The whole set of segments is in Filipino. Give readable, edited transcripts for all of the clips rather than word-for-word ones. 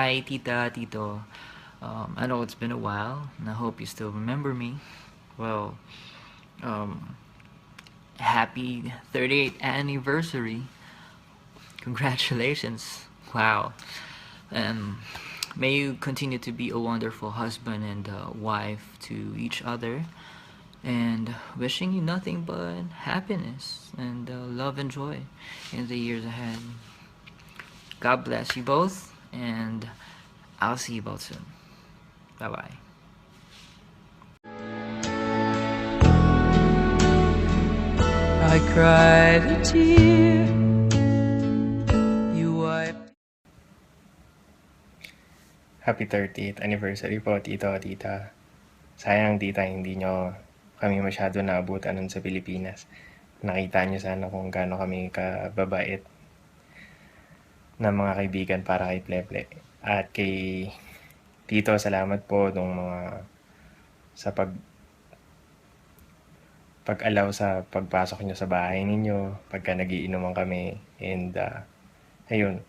Hi, Tita, Tito. I know it's been a while, and I hope you still remember me. Well, um, happy 38th anniversary. Congratulations. Wow. Um, may you continue to be a wonderful husband and wife to each other. And wishing you nothing but happiness and love and joy in the years ahead. God bless you both, and I'll see you both soon. Bye bye. I cried a tear. You wiped. Happy 30th anniversary po, Tito, Tita. Sayang, Tita, hindi nyo kami masyado naabutan nun sa Pilipinas. Nakita nyo sana kung gaano kami kababait na mga kaibigan para kay Pleple. At kay Tito, salamat po nung mga sa pag-allow sa pagpasok nyo sa bahay ninyo, pagka nagiinuman kami. And, ayun,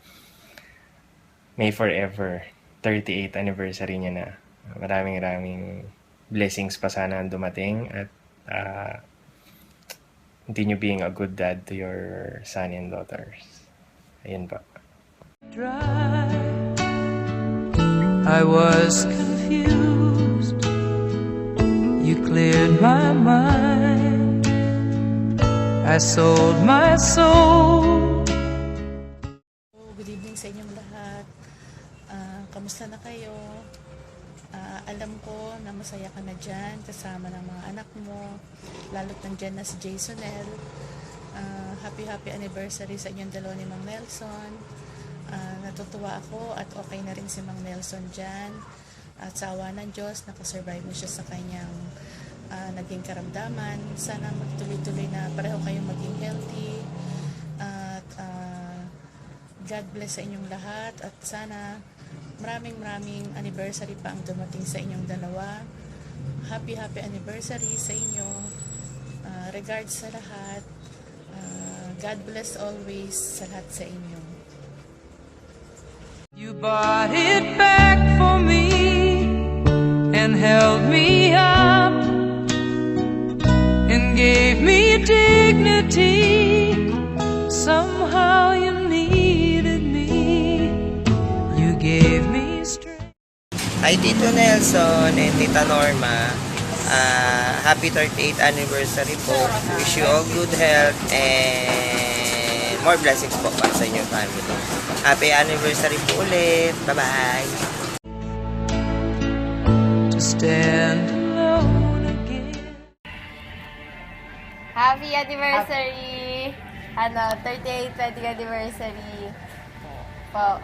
May forever, 38th anniversary niya na. Maraming blessings pa sana ang dumating at continue being a good dad to your son and daughters. Ayun pa. Dry. I was confused. You cleared my mind. I sold my soul. Good evening sa inyong lahat. Kamusta na kayo? Alam ko na masaya ka na dyan kasama ng mga anak mo, lalo't nandyan na si Jasonel. Happy anniversary sa inyong dalawa ni Mang Nelson. Natutuwa ako at okay na rin si Mang Nelson dyan. At sa awa ng Diyos, nakasurvive na siya sa kanyang naging karamdaman. Sana magtuloy-tuloy na pareho kayong maging healthy. At God bless sa inyong lahat. At sana maraming anniversary pa ang dumating sa inyong dalawa. Happy anniversary sa inyo. Regards sa lahat. God bless always sa lahat sa inyo. You bought it back for me and held me up and gave me dignity. Somehow you needed me. You gave me strength. Hi Tito Nelson and Tita Norma. Happy 38th anniversary po. Wish you all good health and more blessings po para sa inyong family. Happy anniversary po ulit. Bye-bye. To stand alone again. Happy anniversary! 38th wedding anniversary po,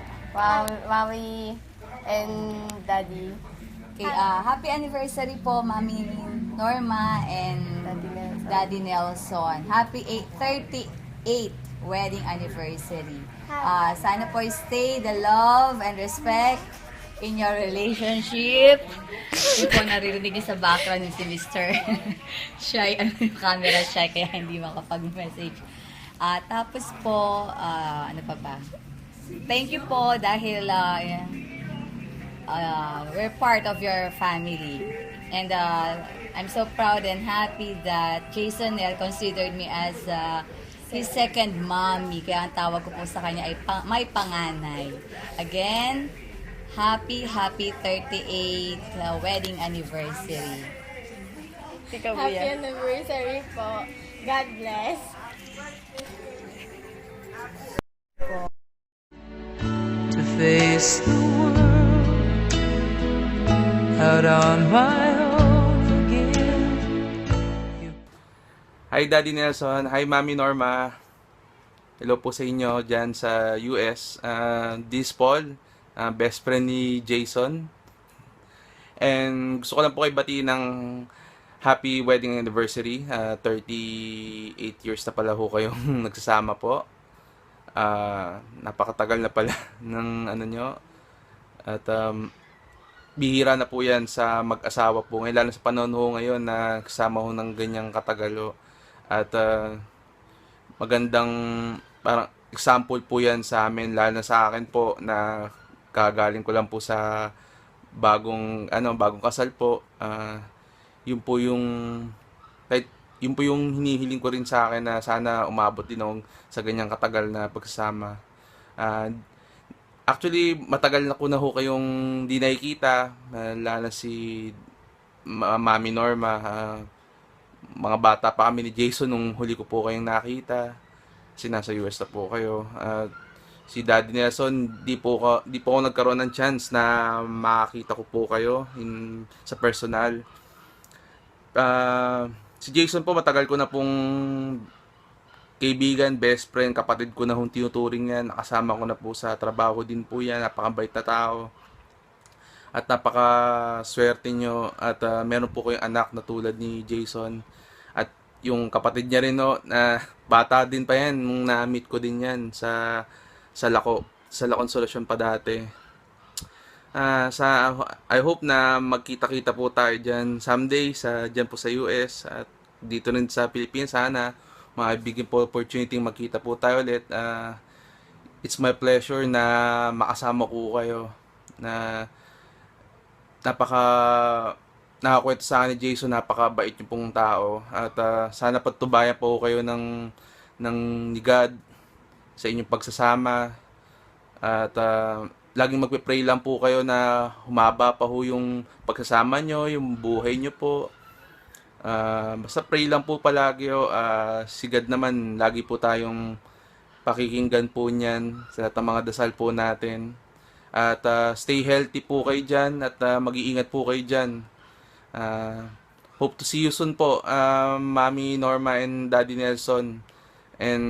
Mommy and Daddy. Okay, happy anniversary po, Mami Norma and Daddy Nelson. Happy 38th wedding anniversary. Sana po stay the love and respect in your relationship. Hindi po naririnig niyo sa background ni si Mr. Shy, yung camera shy, kaya hindi makapag-message. Tapos po, ano pa ba? Thank you po dahil we're part of your family. And I'm so proud and happy that Jason considered me as his second mommy. Kaya ang tawag ko po sa kanya ay may panganay. Again, happy 38th wedding anniversary. Happy anniversary po. God bless. To face the world out on my own again. Hi Daddy Nelson, hi Mami Norma. Hello po sa inyo dyan sa US. This Paul, best friend ni Jason. And gusto ko lang po kayo batiin ng happy wedding anniversary. 38 years na pala ho kayong nagsasama po. Napakatagal na pala ng ano nyo. At bihira na po yan sa mag-asawa po. Ngayon, lalo sa panahon ho ngayon na kasama ho ng ganyang katagal ho. At magandang parang example po yan sa amin, lalo na sa akin po na kagaling ko lang po sa bagong kasal po. Yun po yung kahit yun po yung hinihiling ko rin sa akin na sana umabot din ako sa ganyang katagal na pagsasama. Actually, matagal na ko na ho kayong di nakikita, lalo na si Mami Norma. Mga bata pa kami ni Jason nung huli ko po kayong nakita. Kasi nasa US na po kayo. Si Daddy Nelson, di po ako nagkaroon ng chance na makakita ko po kayo sa personal. Si Jason po, matagal ko na pong kaibigan, best friend, kapatid ko na hong tinuturing yan. Nakasama ko na po sa trabaho din po yan. Napakabait na tao. At napaka-swerte nyo. At meron po kayong anak na tulad ni Jason. At yung kapatid niya rin, no, na bata din pa yan. Nung na-meet ko din yan sa La Consolacion pa dati. I hope na magkita-kita po tayo dyan someday dyan po sa US at dito rin sa Pilipinas. Sana maibigyan po opportunity magkita po tayo ulit. It's my pleasure na makasama ko kayo, na nakakwento sa akin ni Jason, napakabait yung pong tao, at sana patubayan po kayo ng ni God sa inyong pagsasama, at laging magpe-pray lang po kayo na humaba pa ho yung pagsasama nyo, yung buhay nyo po. Basta pray lang po palagi ho. Si God naman, lagi po tayong pakikinggan po niyan sa lahat ng mga dasal po natin. At stay healthy po kayo dyan, at mag-iingat po kayo dyan. Hope to see you soon po, Mami Norma and Daddy Nelson. And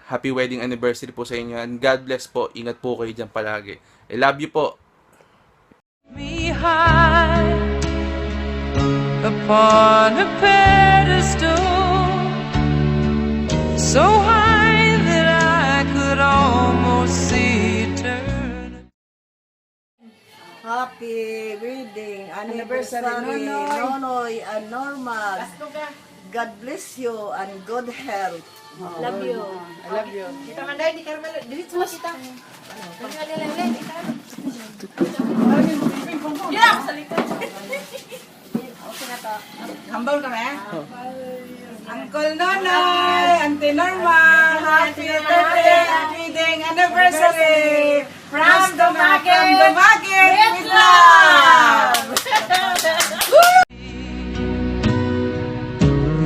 happy wedding anniversary po sa inyo. And God bless po. Ingat po kayo dyan palagi. I love you po. Me high upon a pedestal, so high that I could almost see eternity. Happy wedding anniversary, Nonoy and Norma. God bless you and good health. Love you. I love you. Kita manday, di ka naman. Dilit mo kita. Yeah! Sa likod. Okay na to. Hambal ka na? Uncle Nonoy, Auntie Norma, happy birthday and wedding anniversary from Dumaguete with love.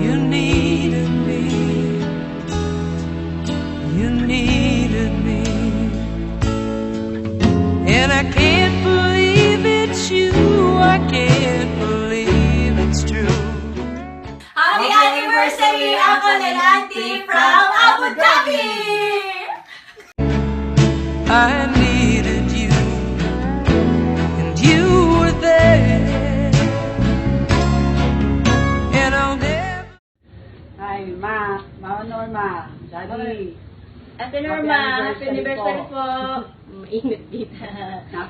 You needed me. You needed me. And I can't believe it's you. I can't believe it's true. Happy anniversary, Uncle and Auntie from Abu Dhabi! I needed you, and you were there, and I'll never. Hi, Mama Norma, Daddy. Ate Norma, happy anniversary po. Ingat dito.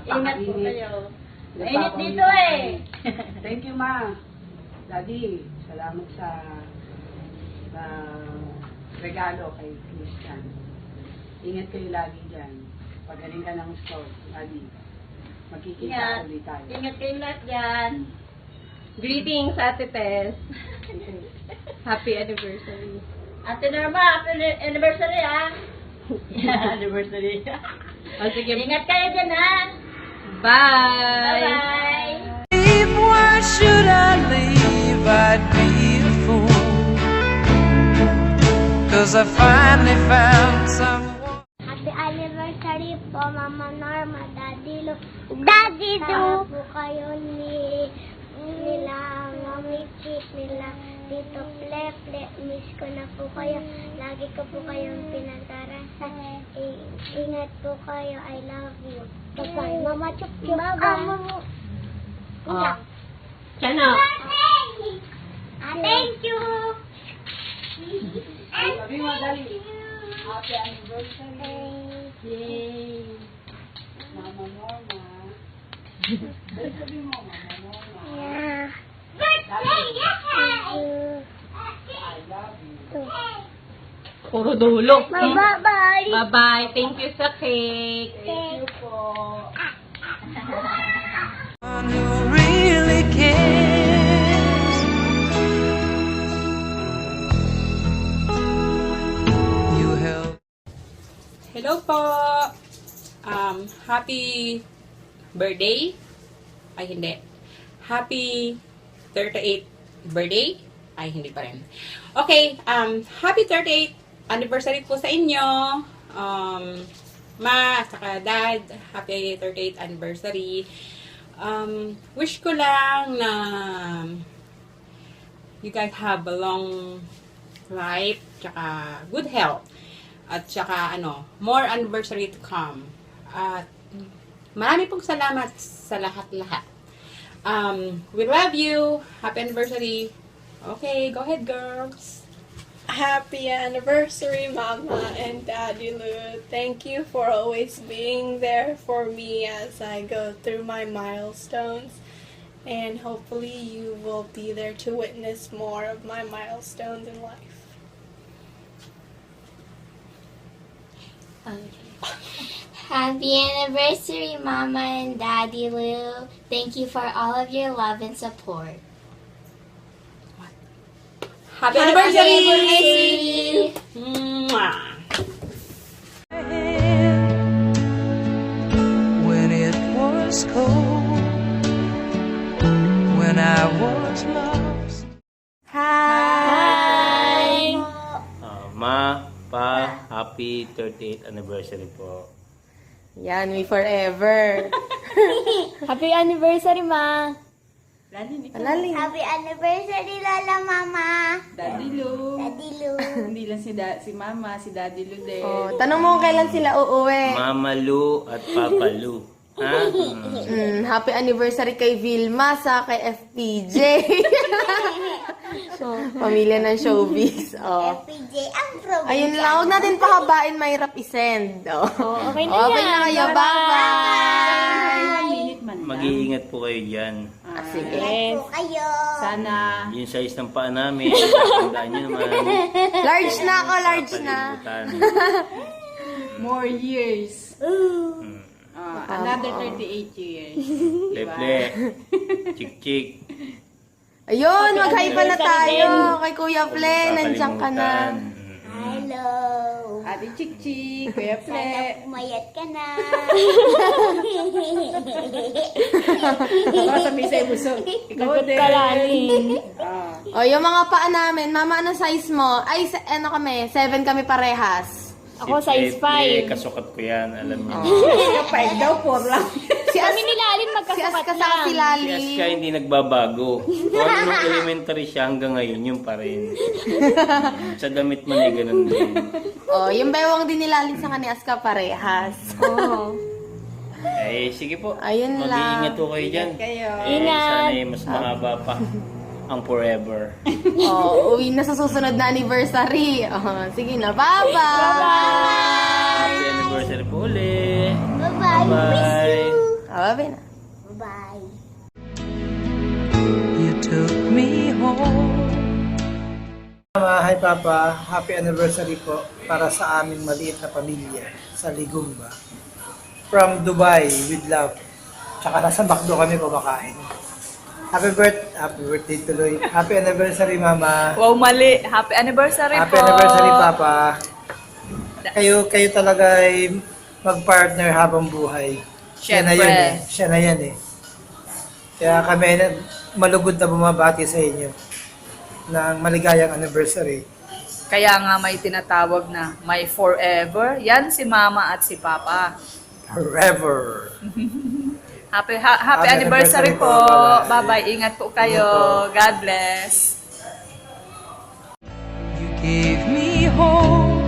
Ingat po kayo. Mainit dito eh. Thank you, Ma. Daddy, salamat sa regalo kay Christian. Ingat kayo lagi dyan. Pagaling ka ng store, Daddy. Magkikita Ingat. ulit tayo. Ingat kayo lahat dyan. Greetings, Ate Tess. Happy anniversary. Ate Norma, happy anniversary ah. Anniversary. Sige. Ingat kayo dyan ha. Bye. Bye. Why should I leave? I'd be a fool. 'Cause I finally found someone. Happy anniversary po, Mama Norma, Daddy Lu. Daddy Lu. Po kayo nila Mami Chip, nila Tito Fleple. Miss ko na po kayo. Lagi ko po kayong pinag-arasan. Ingat po kayo. I love you. Bye-bye. Mama Chup Chup. Bye-bye. Chano. Thank you. Sabi mo, Daddy. Happy anniversary. Yay. Mama Norma. Sabi mo, Mama Norma. Yeah. I love you. Puro dulo. Bye-bye. Bye-bye. Thank you sa cake. Thank you po. One who really cares. You help. Hello po! Happy birthday? Ay, hindi. Happy 38th birthday? Ay, hindi pa rin. Okay, happy 38th anniversary po sa inyo. Ma, saka dad, happy 38th anniversary. Wish ko lang na you guys have a long life, tsaka good health. At saka more anniversary to come. At marami pong salamat sa lahat-lahat. We love you. Happy anniversary. Okay, go ahead, girls. Happy anniversary, Mama and Daddy Lou. Thank you for always being there for me as I go through my milestones. And hopefully you will be there to witness more of my milestones in life. Happy anniversary, Mama and Daddy Lou. Thank you for all of your love and support. Happy anniversary! Mwah. When it was cold, when I was lost. Hi! Ma, Pa, happy 38th anniversary po. Yan, we forever. Happy anniversary, Ma! Alaling. Happy anniversary, Lola Mama! Daddy Lou. Daddy Lou! Hindi lang si Mama, si Daddy Lou din. Oh, tanong mo kung kailan sila uuwi. Mama Lu at Papa Lu. Ha? Happy anniversary kay Vilma sa kay FPJ. Pamilya ng showbiz. Oh. FPJ ang probinsya. Ayun lang, huwag natin pahabain, mahirap isend. Oh. Okay na Okay na kayo, bye-bye! Minute man lang. Mag-iingat po kayo dyan. Sige. Po kayo! Sana. Yung size ng paa namin, tandaan nyo naman. Large na ako, large na. Papalimutan. More years. Another 38 years. Leple. Chik-chik. Ayun, mag-hi pa na tayo. Kay Kuya Ple, nandiyan ka na. Hello! Ate Chik-Chik, Kuya Sana Ple. pumayat ka na! Baka sabi sa'yo busog. Ikaw din. O, yung mga paa namin, Mama, ano size mo? Ay, ano kami? 7 kami parehas. Ako Si size Leple, 5. kasukat ko yan, alam niyo. Kapag daw, 4 lang. Si Kami ni Lalin Si magkasukat Aska sa lang. si Si Lali. Aska hindi nagbabago. Kung nung elementary siya hanggang ngayon, yun pa rin. Sa damit man ay ganun din. O, yung bewang din ni Lali sa kani Aska parehas. Oo. Eh, sige po. Ayun lang. Mag-iingat po kayo dyan. Kayo. Ingat. Sana ay mas mahaba pa ang forever. O, uwi na sa susunod na anniversary. O, sige na, bye-bye! Happy anniversary po ulit. Bye-bye! Bye. Bye-bye na. Bye! You took me home. Mama, hi Papa, happy anniversary po para sa aming maliit na pamilya sa Ligumba. From Dubai with love. Tsaka nasa McDo kami kumakain. Happy birthday tuloy. Happy anniversary Mama. Wow, mali. Happy anniversary Happy po. anniversary Papa. Kayo talaga ay mag-partner habang buhay. Siya na Siyempre. yun eh. Siya na yan eh. Kaya kami malugod na bumabati sa inyo ng maligayang anniversary. Kaya nga may tinatawag na may forever. Yan si Mama at si Papa. Forever. Happy Happy anniversary anniversary po. po. Bye-bye. Ingat po kayo. Ingat po. God bless. You gave me hope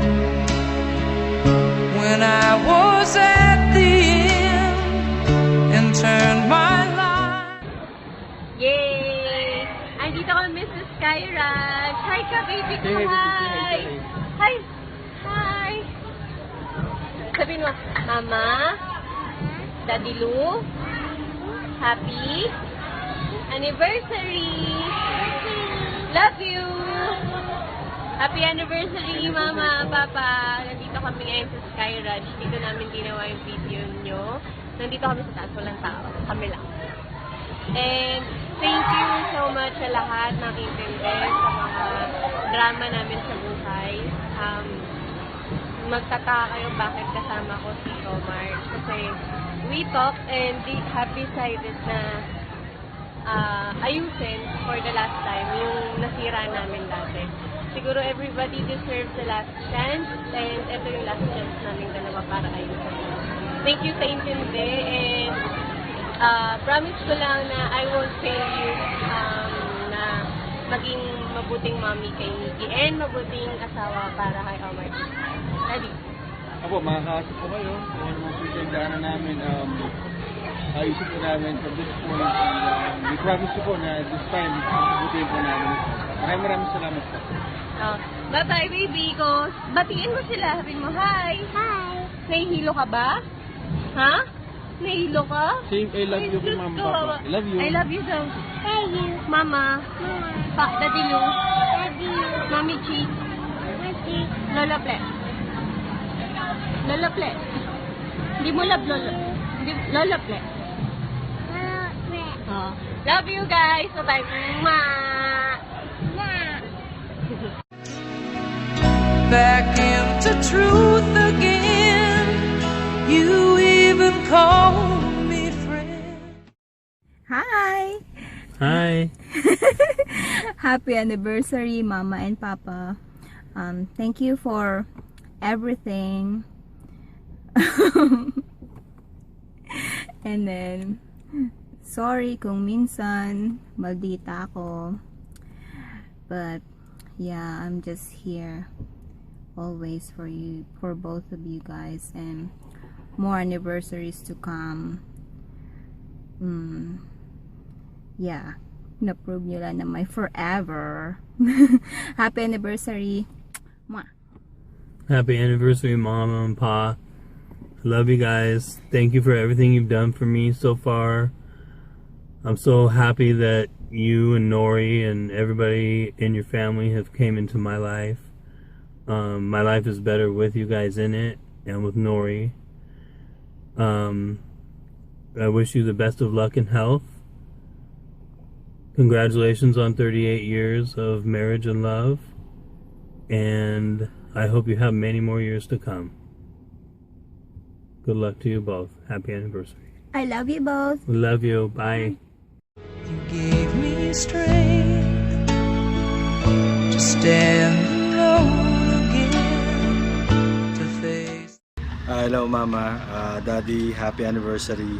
when I was at the end and turned my life. Yay! Andito kami, Mrs. Skyraj. Hi ka, baby ko. Hi! Hi! Hi! Sabihin mo, Mama, Daddy Lou, happy anniversary! Love you! Happy anniversary, Mama, Papa! Nandito kami ngayon sa Skyraj. Dito namin ginawa yung video nyo. nandito kami sa taas, walang tao. Kami lang. And thank you so much sa lahat ng intindi sa mga drama namin sa buhay. Magtataka kayo bakit kasama ko si Omar. Kasi we talk and have decided na ayusin for the last time yung nasira namin dati. Siguro everybody deserves the last chance and ito yung last chance namin dalawa para ayusin. Thank you sa intindi and promise ko lang na I won't fail you na maging mabuting mommy kay Nikki and mabuting asawa para kay Omar. Ready? Apo, makakasip po kayo. Kung ano mga pinagdaanan namin, ayusin po namin from this point. And we promise po na this time, mabutiin po namin. Maraming salamat po. Bye-bye, baby ko. Batiin mo sila. Sabihin mo, hi. Hi. Nahihilo ka ba? Ha? Nahihilo ka? Same, I love you po, Mama, Papa. I love you. I love you daw. Love you. Mama. Daddy Lou. Daddy Lou. Mommy Chi. Mommy. Lola Ple. Lola Ple. Hindi mo love Lola. Lola Ple. Lola Ple. Love you guys. Bye-bye. Back into truth again. You even call me friend. Hi! Hi! Happy anniversary, Mama and Papa. Thank you for everything. And then, sorry kung minsan maldita ako. But, yeah, I'm just here always for you, for both of you guys, and more anniversaries to come. Yeah, na-prove nyo lang na may forever. Happy anniversary. Mwah. Happy anniversary, Mama and Pa. I love you guys. Thank you for everything you've done for me so far. I'm so happy that you and Nori and everybody in your family have came into my life. My life is better with you guys in it and with Nori. I wish you the best of luck and health. Congratulations on 38 years of marriage and love. And I hope you have many more years to come. Good luck to you both. Happy anniversary. I love you both. We love you. Bye. You gave me strength to stand alone again, to face. Hello Mama, Daddy, happy anniversary.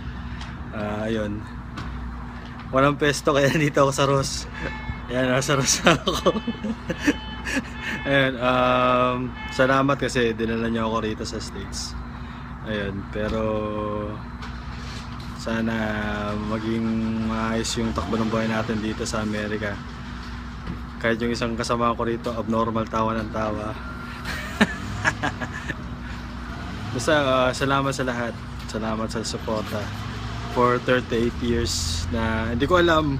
Ayun. Walang pesto kaya dito ako sa Ross. Ayan, nasa Ross ako. Ayun, salamat kasi dinala niyo ako rito sa States. Ayun, pero sana maging maayos yung takbo ng buhay natin dito sa Amerika. Kahit yung isang kasama ko rito, abnormal tawa ng tawa. Basta salamat sa lahat. Salamat sa suporta. For 38 years na, hindi ko alam,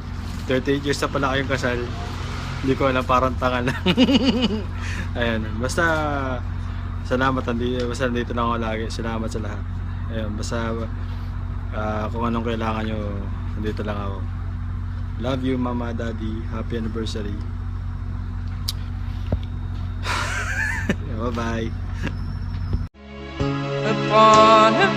38 years na pala kayong kasal. Hindi ko alam, parang tanga lang. Ayan, basta salamat, basta nandito lang ako lagi. Salamat sa lahat. Ayan, basta kung anong kailangan nyo, nandito lang ako. Love you, Mama, Daddy. Happy anniversary. Bye-bye. Upon a